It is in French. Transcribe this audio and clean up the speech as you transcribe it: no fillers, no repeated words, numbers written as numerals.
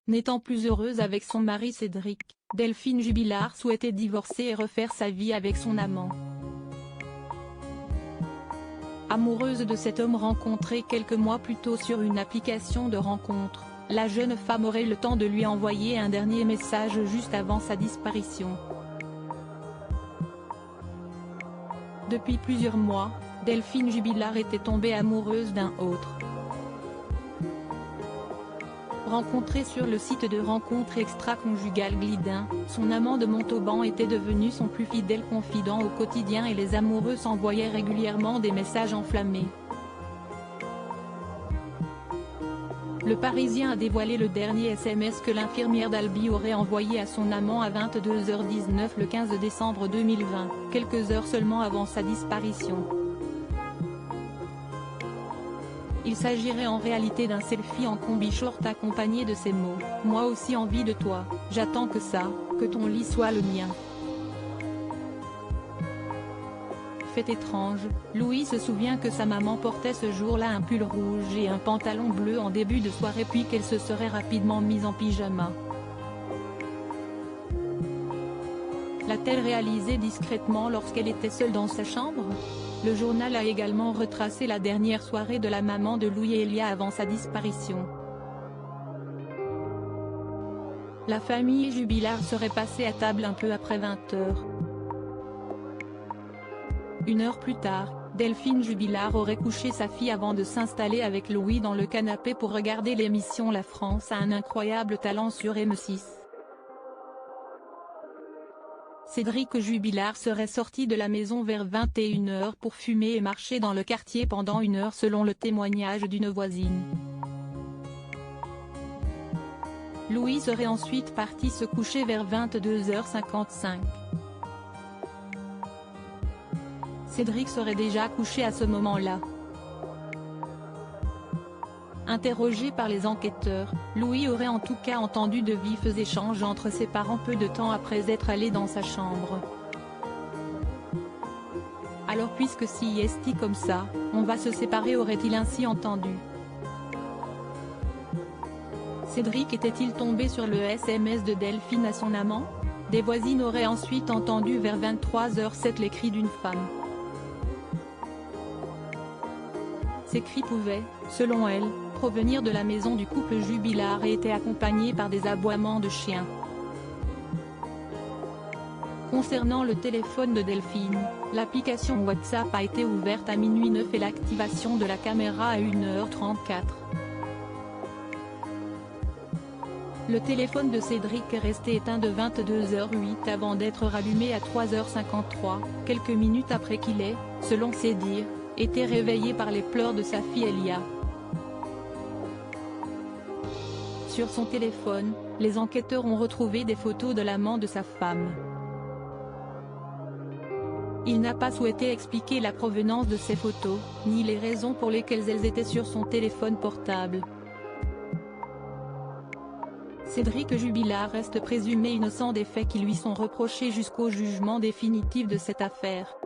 N'étant plus heureuse avec son mari Cédric, Delphine Jubilard souhaitait divorcer et refaire sa vie avec son amant. Amoureuse de cet homme rencontré quelques mois plus tôt sur une application de rencontre, la jeune femme aurait le temps de lui envoyer un dernier message juste avant sa disparition. Depuis plusieurs mois, Delphine Jubilard était tombée amoureuse d'un autre. Rencontré sur le site de rencontre extra-conjugale Glidin, son amant de Montauban était devenu son plus fidèle confident au quotidien et les amoureux s'envoyaient régulièrement des messages enflammés. Le Parisien a dévoilé le dernier SMS que l'infirmière d'Albi aurait envoyé à son amant à 22h19 le 15 décembre 2020, quelques heures seulement avant sa disparition. Il s'agirait en réalité d'un selfie en combi short accompagné de ces mots « Moi aussi envie de toi, j'attends que ça, que ton lit soit le mien ». Fait étrange, Louis se souvient que sa maman portait ce jour-là un pull rouge et un pantalon bleu en début de soirée puis qu'elle se serait rapidement mise en pyjama. L'a-t-elle réalisé discrètement lorsqu'elle était seule dans sa chambre? Le journal a également retracé la dernière soirée de la maman de Louis et Elia avant sa disparition. La famille Jubilard serait passée à table un peu après 20h. Une heure plus tard, Delphine Jubilard aurait couché sa fille avant de s'installer avec Louis dans le canapé pour regarder l'émission La France a un incroyable talent sur M6. Cédric Jubilard serait sorti de la maison vers 21h pour fumer et marcher dans le quartier pendant une heure selon le témoignage d'une voisine. Louis serait ensuite parti se coucher vers 22h55. Cédric serait déjà couché à ce moment-là. Interrogé par les enquêteurs, Louis aurait en tout cas entendu de vifs échanges entre ses parents peu de temps après être allé dans sa chambre. Alors puisque si est comme ça, on va se séparer aurait-il ainsi entendu. Cédric était-il tombé sur le SMS de Delphine à son amant? Des voisines auraient ensuite entendu vers 23h07 les cris d'une femme. Ces cris pouvaient, selon elle, provenir de la maison du couple Jubilard et étaient accompagnés par des aboiements de chiens. Concernant le téléphone de Delphine, l'application WhatsApp a été ouverte à minuit 9 et l'activation de la caméra à 1h34. Le téléphone de Cédric est resté éteint de 22h08 avant d'être rallumé à 3h53, quelques minutes après qu'il ait, selon ses dires, été réveillé par les pleurs de sa fille Elia. Sur son téléphone, les enquêteurs ont retrouvé des photos de l'amant de sa femme. Il n'a pas souhaité expliquer la provenance de ces photos, ni les raisons pour lesquelles elles étaient sur son téléphone portable. Cédric Jubilard reste présumé innocent des faits qui lui sont reprochés jusqu'au jugement définitif de cette affaire.